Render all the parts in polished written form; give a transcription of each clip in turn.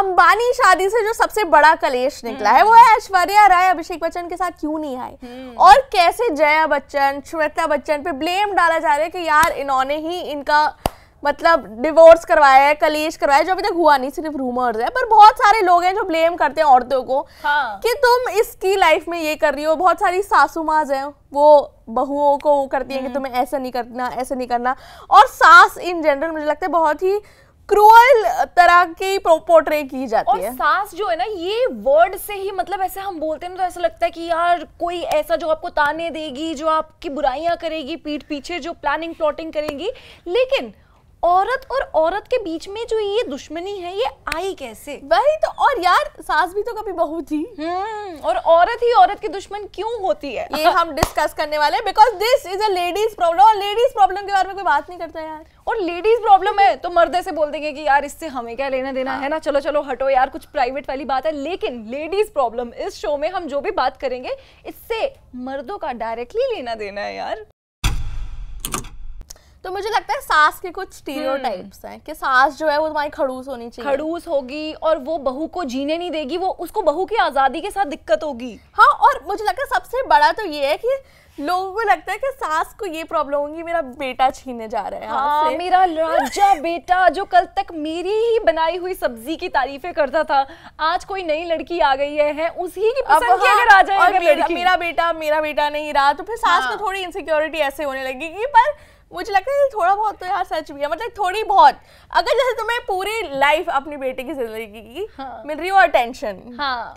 अंबानी शादी से जो सबसे बड़ा कलेश निकला है वो है ऐश्वर्या राय अभिषेक बच्चन के साथ क्यों नहीं आए, और कैसे जया बच्चन श्वेता बच्चन पे ब्लेम डाला जा रहा है कि यार इन्होंने ही इनका मतलब डिवोर्स करवाया है, कलेश करवाया है, जो अभी तक हुआ नहीं, सिर्फ रूमर्स है। पर बहुत सारे लोग हैं जो ब्लेम करते हैं औरतों को कि तुम इसकी लाइफ में ये कर रही हो। बहुत सारी सासू माँ हैं वो बहुओं को वो करती हैं कि तुम्हें ऐसा नहीं करना, ऐसा नहीं करना। और सास इन जनरल मुझे लगता है बहुत ही क्रूअल तरह की पोर्ट्रे की जाती है। और सास जो है ना, ये वर्ड से ही मतलब ऐसे हम बोलते हैं तो ऐसा लगता है कि यार कोई ऐसा जो आपको ताने देगी, जो आपकी बुराइयां करेगी, पीठ पीछे जो प्लानिंग प्लॉटिंग करेगी। लेकिन औरत और औरत के बीच में जो ये दुश्मनी है ये आई कैसे? वही तो। और यार सास भी तो कभी बहू थी, और औरत ही औरत की दुश्मन क्यों होती है ये हम डिस्कस करने वाले हैं, because this is a ladies problem. और लेडीज प्रॉब्लम के बारे में कोई बात नहीं करता यार। और लेडीज प्रॉब्लम है तो मर्द ऐसे बोल देंगे कि यार इससे हमें क्या लेना देना है ना, चलो चलो हटो यार, कुछ प्राइवेट वाली बात है। लेकिन लेडीज प्रॉब्लम इस शो में हम जो भी बात करेंगे इससे मर्दों का डायरेक्टली लेना देना है यार। तो मुझे लगता है सास के कुछ स्टीरियोटाइप्स हैं कि सास जो है वो तुम्हारी खड़ूस होनी चाहिए, खड़ूस होगी और वो बहू को जीने नहीं देगी, वो उसको बहू की आजादी के साथ दिक्कत होगी। हाँ, और मुझे लगता है सबसे बड़ा तो ये है कि लोगों को लगता है कि सास को ये प्रॉब्लम होगी मेरा बेटा छीने जा रहा है। हाँ, मेरा राजा बेटा जो कल तक मेरी ही बनाई हुई सब्जी की तारीफें करता था, आज कोई नई लड़की आ गई है उसी की पसंद की अगर आ जाए अगर लड़की, मेरा बेटा नहीं रहा तो फिर सास को थोड़ी इनसिक्योरिटी ऐसे होने लगेगी। पर मुझे लगता है थोड़ा बहुत तो यार सच भी है, मतलब थोड़ी बहुत। अगर जैसे तुम्हें पूरी लाइफ अपनी बेटे की जिंदगी की मिल रही हो अटेंशन,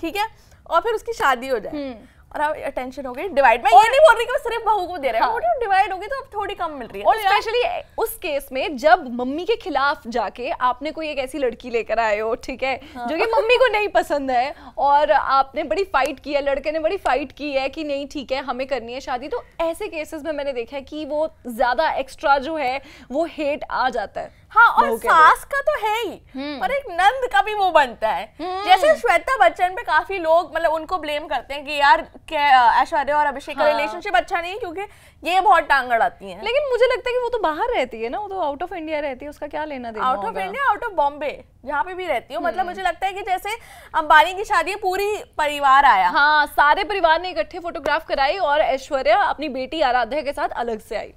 ठीक है, और फिर उसकी शादी हो जाए और अब अटेंशन हो गई डिवाइड। मैं ये नहीं बोल रही कि वो सिर्फ बहू को दे रहे हैं, डिवाइड होगी तो अब थोड़ी कम मिल रही है। और स्पेशली उस केस में जब मम्मी के खिलाफ जाके आपने कोई एक ऐसी लड़की लेकर आए हो, ठीक है, जो कि मम्मी को नहीं पसंद है, और आपने बड़ी फाइट की है, लड़के ने बड़ी फाइट की है कि नहीं ठीक है हमें करनी है शादी, तो ऐसे केसेस में मैंने देखा है कि वो ज्यादा एक्स्ट्रा जो है वो हेट आ जाता है। हाँ, और सास का तो है ही, पर एक नंद का भी वो बनता है। जैसे श्वेता बच्चन पे काफी लोग मतलब उनको ब्लेम करते हैं कि यार ऐश्वर्या और अभिषेक का रिलेशनशिप अच्छा नहीं है क्योंकि ये बहुत टांग अड़ाती हैं। लेकिन मुझे लगता है कि वो तो बाहर रहती है ना, वो तो आउट ऑफ इंडिया रहती है, उसका क्या लेना देना? Out of India, out of Bombay, जहाँ पे भी रहती हूँ। मतलब मुझे लगता है कि जैसे अंबानी की शादी पूरी परिवार आया, हाँ, सारे परिवार ने इकट्ठे फोटोग्राफ कराई और ऐश्वर्या अपनी बेटी आराध्या के साथ अलग से आई।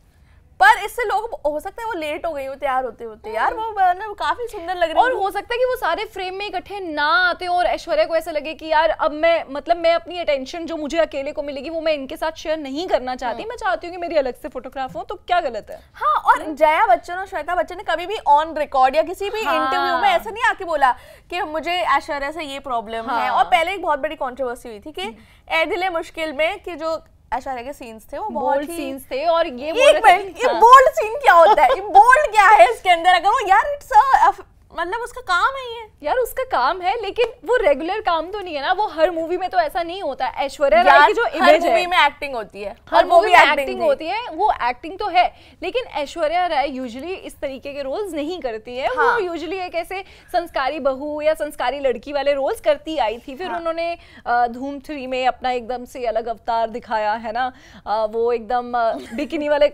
पर इससे लोग हो सकता है वो लेट हो गई हो तैयार होते होते, यार वो काफी सुंदर लग रही है। और हो सकता है कि वो सारे फ्रेम में इकट्ठे ना आते और ऐश्वर्या को ऐसा लगे कि यार अब मैं अपनी अटेंशन जो मुझे अकेले को मिलेगी वो मैं इनके साथ शेयर नहीं करना चाहती, मैं चाहती हूँ कि मेरी अलग से फोटोग्राफ हो, तो क्या गलत है? हाँ, और जया बच्चन और श्वेता बच्चन ने कभी भी ऑन रिकॉर्ड या किसी भी इंटरव्यू में ऐसा नहीं आके बोला कि मुझे ऐश्वर्या से ये प्रॉब्लम है। और पहले एक बहुत बड़ी कॉन्ट्रोवर्सी हुई थी कि ए दिल मुश्किल में कि जो ऐश्वर्या के सीन्स थे वो बहुत सीन्स थे, और ये बोल्ड सीन क्या होता है, बोल्ड क्या है इसके अंदर? अगर वो यार इट्स मतलब उसका काम है ये, यार उसका काम है, लेकिन वो रेगुलर काम तो नहीं है ना, वो हर मूवी में तो ऐसा नहीं होता है। ऐश्वर्या राय की जो इमेज है, हर मूवी में एक्टिंग होती है, हर मूवी में एक्टिंग होती है, वो एक्टिंग तो है, लेकिन ऐश्वर्या राय यूजुअली इस तरीके के रोल्स नहीं करती है। वो यूजुअली एक ऐसे संस्कारी बहू या संस्कारी लड़की वाले रोल्स करती आई थी। फिर उन्होंने धूम 3 में अपना एकदम से अलग अवतार दिखाया है ना, वो एकदम बिकिनी वाले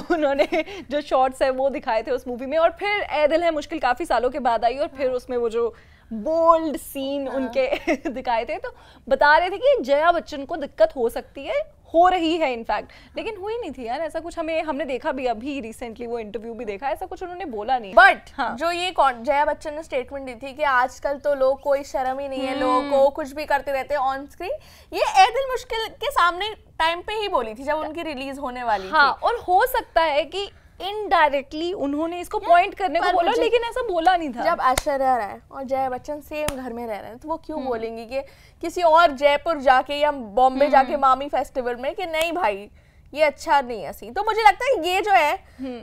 उन्होंने जो शॉर्ट्स है वो दिखाए थे उस मूवी में। और फिर ए दिल है मुश्किल काफी सालों के बाद आई, और फिर उसमें वो जो बोल्ड सीन उनके दिखाए थे, तो बता रहे थे कि जया बच्चन को दिक्कत हो सकती है, हो रही है इनफैक्ट, लेकिन हुई नहीं थी यार ऐसा कुछ। हमने देखा भी अभी रिसेंटली वो इंटरव्यू भी देखा, ऐसा कुछ उन्होंने बोला नहीं। बट जो ये जया बच्चन ने स्टेटमेंट दी थी कि आजकल तो लोग कोई शर्म ही नहीं है, लोगों को कुछ भी करते रहते हैं ऑन स्क्रीन, ये ए दिल मुश्किल के सामने टाइम पे ही बोली थी जब उनकी रिलीज होने वाली थी। और हो सकता है कि इनडायरेक्टली उन्होंने इसको पॉइंट करने को बोला, लेकिन ऐसा बोला नहीं था। जब ऐश्वर्या राय और जया बच्चन सेम घर में रह रहे हैं तो वो क्यों बोलेंगी कि किसी और जयपुर जाके या बॉम्बे जाके मामी फेस्टिवल में कि नहीं भाई ये अच्छा नहीं है सीन? तो मुझे लगता है ये जो है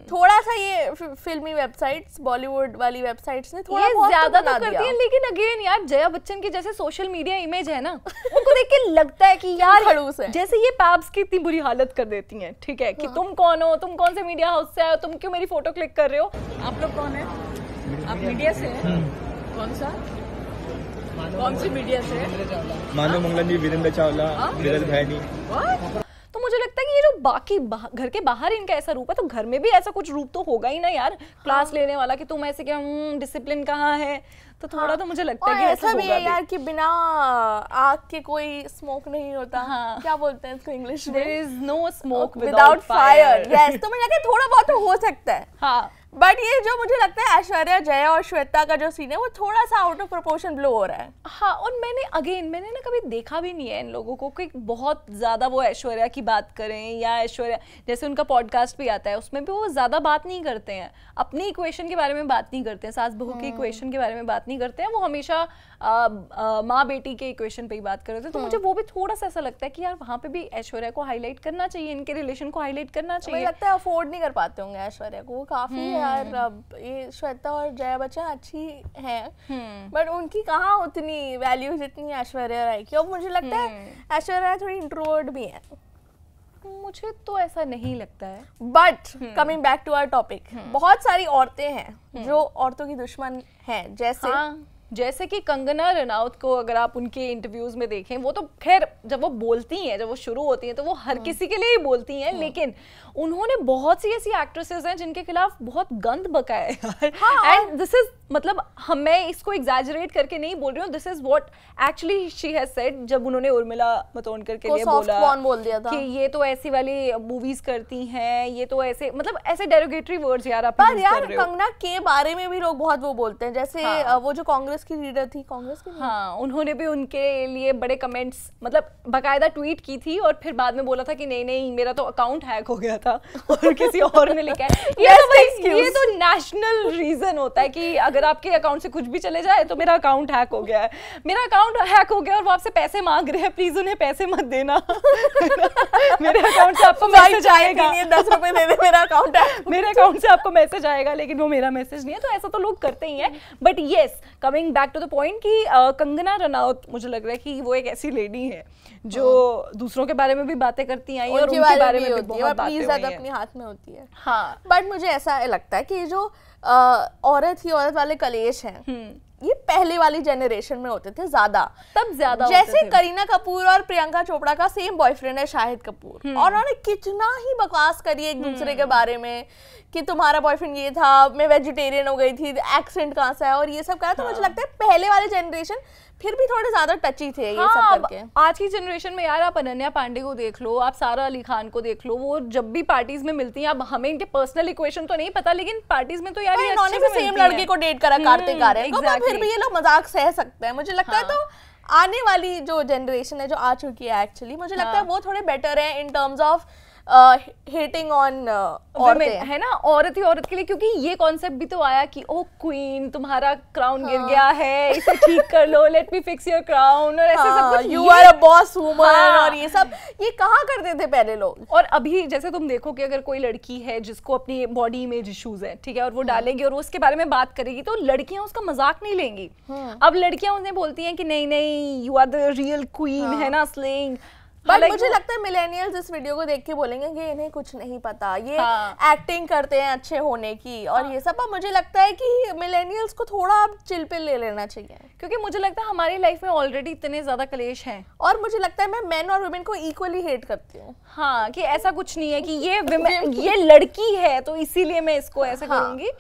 थोड़ा सा ये फिल्मी वेबसाइट्स, बॉलीवुड वाली वेबसाइट्स ने थोड़ा बहुत ज्यादा तो करती है। लेकिन अगेन यार जया बच्चन की जैसे सोशल मीडिया इमेज है ना, उनको देख के लगता है कि यार खड़ूस है। जैसे ये पैब्स की इतनी बुरी हालत कर देती हैं, ठीक है, कि तुम कौन हो, तुम कौन से मीडिया हाउस से आए हो, तुम क्यों मेरी फोटो क्लिक कर रहे हो? आप लोग कौन है? आप मीडिया से हैं? कौन सा? कौन सी मीडिया से? मानव मंगलम जी, वीरेंद्र चावला, विरल भैनी। तो मुझे लगता है कि ये जो बाकी घर के बाहर इनका ऐसा रूप है, तो घर में भी ऐसा कुछ रूप तो होगा ही ना यार, क्लास लेने वाला कि तुम ऐसे क्या, डिसिप्लिन कहाँ है, तो थोड़ा तो मुझे लगता है कि ऐसा भी है यार कि बिना आग के कोई स्मोक नहीं होता। हाँ। क्या बोलते हैं इसको इंग्लिश में? There is no smoke without fire। Yes, तो मुझे लगता है थोड़ा बहुत तो हो सकता है। हाँ। बट ये जो मुझे लगता है ऐश्वर्या, जया और श्वेता का जो सीन है वो थोड़ा सा आउट ऑफ प्रोपोर्शन ब्लो हो रहा है। हाँ, और मैंने ना कभी देखा भी नहीं है इन लोगों को कि बहुत ज्यादा वो ऐश्वर्या की बात करें, या ऐश्वर्या जैसे उनका पॉडकास्ट भी आता है उसमें भी वो ज्यादा बात नहीं करते हैं, अपनी इक्वेशन के बारे में बात नहीं करते हैं, सास बहू की इक्वेशन के बारे में बात नहीं करते हैं, वो हमेशा माँ बेटी के इक्वेशन पे ही बात कर रहे थे। तो मुझे वो भी थोड़ा सा ऐसा लगता है कि यार वहाँ पे भी ऐश्वर्या को हाईलाइट करना चाहिए, इनके रिलेशन को हाईलाइट करना चाहिए। मुझे लगता है अफोर्ड नहीं कर पाते होंगे ऐश्वर्या को, वो काफी यार ये श्वेता और जया बच्चन अच्छी हैं, बट उनकी कहाँ उतनी वैल्यू जितनी ऐश्वर्या राय की। और मुझे लगता है ऐश्वर्या थोड़ी इंट्रोवर्ट भी है। मुझे तो ऐसा नहीं लगता है। But coming back to our topic, बहुत सारी औरतें हैं जो औरतों की दुश्मन हैं, जैसे कि कंगना रनौत को अगर आप उनके इंटरव्यूज में देखें, वो तो खैर जब वो बोलती हैं, जब वो शुरू होती हैं तो वो हर किसी के लिए ही बोलती हैं, लेकिन उन्होंने बहुत सी ऐसी एक्ट्रेसेस हैं जिनके खिलाफ बहुत गंद बका है यार। एंड दिस इज मतलब मैं इसको एग्जैजरेट करके नहीं बोल रही हूँ, this is what actually she has said जब उन्होंने उर्मिला मातोंडकर के लिए बोल दिया था कि ये तो ऐसी वाली मूवीज करती हैं, ये तो ऐसे मतलब ऐसे डेरोगेटरी वर्ड्स यार आप पर यार कंगना के बारे में भी लोग बहुत वो बोलते हैं, जैसे वो जो कांग्रेस की लीडर थी, कांग्रेस की, हाँ, उन्होंने भी उनके लिए बड़े कमेंट्स मतलब बाकायदा ट्वीट की थी और फिर बाद में बोला था कि नहीं मेरा तो अकाउंट हैक हो गया था और किसी और ने लिखा है। ये तो नेशनल रीजन होता है कि अगर आपके अकाउंट से कुछ भी चले जाए तो मेरा अकाउंट हैक हो गया है, मेरा अकाउंट हैक हो गया और वो आपसे पैसे मांग रहे हैं, प्लीज उन्हें पैसे मत देना मेरे अकाउंट से आपको मैसेज आएगा, 10 रुपए दे दे, मेरा अकाउंट है, मेरे अकाउंट से आपको मैसेज आएगा, लेकिन वो मेरा मैसेज नहीं है। तो ऐसा तो लोग करते ही हैं। But yes, coming back to the point कि कंगना रनौत मुझे लग रहा है कि वो एक ऐसी लेडी है जो दूसरों के बारे में भी बातें करती आई और उनके बारे में भी बहुत बातें हुई हैं, अपने हाथ में होती है। हाँ, बट मुझे ऐसा लगता है कि जो औरत वाले कलेश हैं, ये पहले वाली जनरेशन में होते थे ज्यादा, तब ज्यादा जैसे करीना कपूर और प्रियंका चोपड़ा का सेम बॉयफ्रेंड है शाहिद कपूर, और उन्होंने कितना ही बकवास करी एक दूसरे के बारे में कि तुम्हारा बॉयफ्रेंड ये था, मैं वेजिटेरियन हो गई थी, एक्सेंट कहाँ से है और ये सब करा। तो मुझे लगता है पहले वाले जनरेशन फिर भी थोड़े ज्यादा टची थे ये सब करके। आज की जनरेशन में यार आप अनन्या पांडे को देख लो, आप सारा अली खान को देख लो, वो जब भी पार्टीज में मिलती हैं, अब हमें इनके पर्सनल इक्वेशन तो नहीं पता, लेकिन पार्टीज में तो यार ये इन्होंने भी सेम लड़के को डेट करा कार्तिक आर्यन को, तो फिर भी ये लोग मजाक सह सकते हैं मुझे लगता है। तो आने वाली जो जनरेशन है जो आ चुकी है एक्चुअली, मुझे लगता है वो थोड़े बेटर है in terms of hating on औरतें, है ना, औरत ही औरत के लिए, क्योंकि ये कॉन्सेप्ट भी तो आया कि ओ क्वीन तुम्हारा क्राउन गिर गया है, इसे ठीक कर लो, let me fix your crown, और ऐसे सब कुछ, you are a boss woman, और ये सब ये कहाँ करते थे पहले लोग। और अभी जैसे तुम देखो कि अगर कोई लड़की है जिसको अपनी बॉडी इमेज इश्यूज है, ठीक है, और वो डालेगी और वो उसके बारे में बात करेगी, तो लड़कियां उसका मजाक नहीं लेंगी। अब लड़कियां उन्हें बोलती हैं कि नहीं you are the real queen, है ना, स्लेइंग। बट मुझे लगता है मिलेनियल्स इस वीडियो को देख के बोलेंगे कि इन्हें कुछ नहीं पता, ये एक्टिंग करते हैं अच्छे होने की और ये सब। मुझे लगता है कि मिलेनियल्स को थोड़ा अब चिल पे ले लेना चाहिए, क्योंकि मुझे लगता है हमारी लाइफ में ऑलरेडी इतने ज्यादा कलेश हैं, और मुझे लगता है मैं मेन और वुमेन को इक्वली हेट करती हूँ। हाँ, कि ऐसा कुछ नहीं है कि ये लड़की है तो इसीलिए मैं इसको ऐसे करूंगी,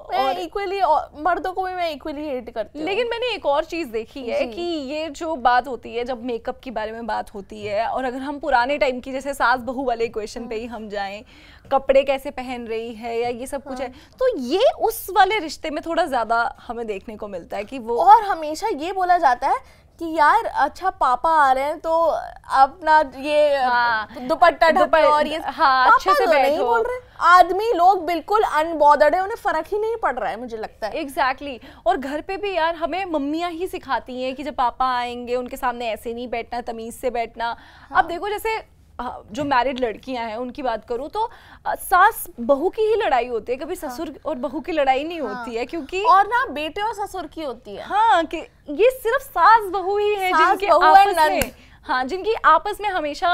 मैं इक्वली मर्दों को भी मैं इक्वली हेट करती हूँ। लेकिन मैंने एक और चीज देखी है कि ये जो बात होती है, जब मेकअप के बारे में बात होती है, और अगर हम पुराने टाइम की जैसे सास बहू वाले क्वेश्चन पे ही हम जाएं, कपड़े कैसे पहन रही है या ये सब कुछ है, तो ये उस वाले रिश्ते में थोड़ा ज्यादा हमें देखने को मिलता है कि वो, और हमेशा ये बोला जाता है कि यार अच्छा पापा आ रहे हैं तो अपना ये दुपट्टा ढको और ये अच्छे से नहीं बोल रहे, आदमी लोग बिल्कुल अनबॉदर्ड है, उन्हें फर्क ही नहीं पड़ रहा है मुझे लगता है। एग्जैक्टली। और घर पे भी यार हमें मम्मियां ही सिखाती हैं कि जब पापा आएंगे उनके सामने ऐसे नहीं बैठना, तमीज से बैठना। अब देखो जैसे जो मैरिड लड़कियां हैं उनकी बात करूं तो सास बहू की ही लड़ाई होती है, कभी ससुर और बहू की लड़ाई नहीं होती है, क्योंकि और ना बेटे और ससुर की होती है। हाँ, कि ये सिर्फ सास बहू ही है जिनके आपस में, हाँ, जिनकी आपस में हमेशा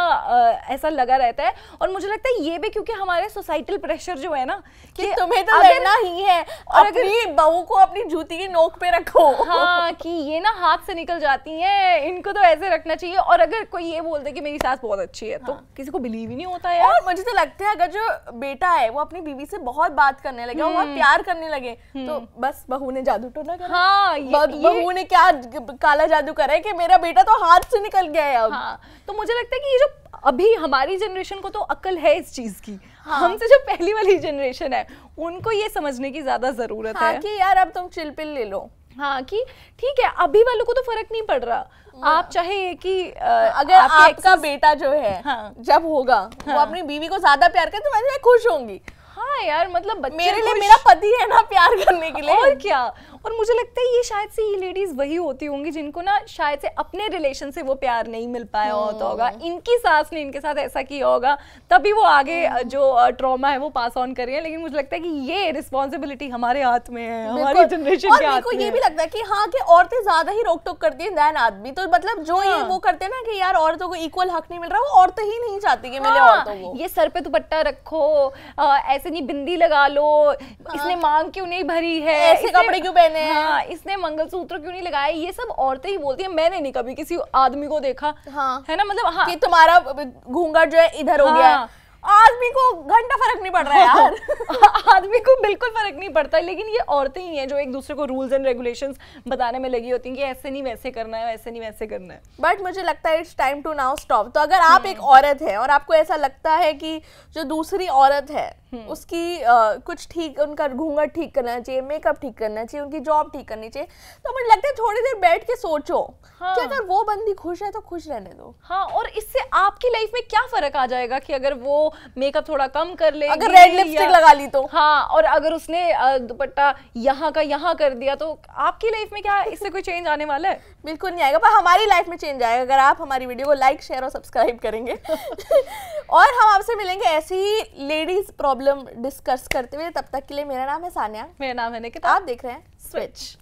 ऐसा लगा रहता है। और मुझे लगता है ये भी क्योंकि हमारे सोसाइटल प्रेशर जो है ना कि तुम्हें तो लड़ना ही है और अपनी बहू को अपनी जूती की नोक पे रखो। हाँ, कि ये ना हाथ से निकल जाती हैं, इनको तो ऐसे रखना चाहिए। और अगर कोई ये बोल दे कि मेरी सास बहुत अच्छी है, तो किसी को बिलीव ही नहीं होता यार। और मुझे तो लगता है अगर जो बेटा है वो अपनी बीवी से बहुत बात करने लगे, बहुत प्यार करने लगे, तो बस बहू ने जादू टोना करा। हाँ, बहू ने क्या काला जादू करा है कि मेरा बेटा तो हाथ से निकल गया है अब। हाँ, तो मुझे लगता है कि ये जो अभी हमारी जनरेशन को तो अक्ल है इस चीज की, हमसे जो पहली वाली जनरेशन है उनको ये समझने की ज्यादा जरूरत है कि यार अब तुम चिल पिल ले लो। हाँ, कि ठीक है, अभी वालों को तो फर्क नहीं पड़ रहा। आप चाहे कि अगर आपका बेटा जो है जब होगा वो अपनी बीवी को ज्यादा प्यार करे तो मैं खुश होंगी। हाँ यार, मतलब मेरे लिए मेरा पति है ना प्यार करने के लिए, और क्या। और मुझे लगता है ये शायद से ये लेडीज वही होती होंगी जिनको ना शायद से अपने रिलेशन से वो प्यार नहीं मिल पाया होता होगा, इनकी सास ने इनके साथ ऐसा किया होगा, तभी वो आगे जो ट्रॉमा है वो पास ऑन कर रही है। लेकिन मुझे लगता है कि ये रिस्पॉन्सिबिलिटी हमारे हाथ में है, हमारी जनरेशन के हाथ में। ये भी लगता है कि हाँ कि औरतें ज्यादा ही रोक टोक करती है दैन आदमी। तो मतलब जो ये वो करते हैं ना कि यार औरतों को इक्वल हक नहीं मिल रहा, वो औरतें ही नहीं चाहती कि मिले औरतों को। ये सर पे दुपट्टा रखो, ऐसे नहीं बिंदी लगा लो, इसने मांग क्यों नहीं भरी है, ऐसे कपड़े क्यों पहने हैं, इसने मंगलसूत्र क्यों नहीं लगाया, ये सब औरतें ही बोलती हैं। मैंने नहीं कभी किसी आदमी को देखा है ना, मतलब कि तुम्हारा घूंघट जो है इधर हो गया है। आदमी को घंटा फर्क नहीं पड़ रहा है यार। आदमी को बिल्कुल फर्क नहीं पड़ता, लेकिन ये औरतें ही हैं जो एक दूसरे को रूल्स एंड रेगुलेशंस बताने में लगी होती हैं कि ऐसे नहीं वैसे करना है, वैसे नहीं वैसे करना है। बट मुझे लगता है it's time to now stop. तो अगर आप एक औरत है और आपको ऐसा लगता है कि जो दूसरी औरत है उसकी कुछ ठीक, उनका घूंघट ठीक करना चाहिए, मेकअप ठीक करना चाहिए, उनकी जॉब ठीक करनी चाहिए, तो मुझे लगता है थोड़ी देर बैठ के सोचो कि अगर वो बंदी खुश है तो खुश रहने दो। हाँ, और इससे आपकी लाइफ में क्या फर्क आ जाएगा कि अगर वो मेकअप थोड़ा कम कर ले, अगर रेड लिपस्टिक लगा ली तो। हाँ, और अगर उसने दुपट्टा यहाँ का यहाँ कर दिया, तो आपकी लाइफ में क्या इससे कोई चेंज आने वाला है? बिल्कुल नहीं आएगा, पर हमारी लाइफ में चेंज आएगा अगर आप हमारी वीडियो को लाइक, शेयर और सब्सक्राइब करेंगे। और हम आपसे मिलेंगे ऐसी ही लेडीज प्रॉब्लम डिस्कस करते हुए। तब तक के लिए मेरा नाम है सानिया, मेरा नाम है निकिता, आप देख रहे हैं स्विच।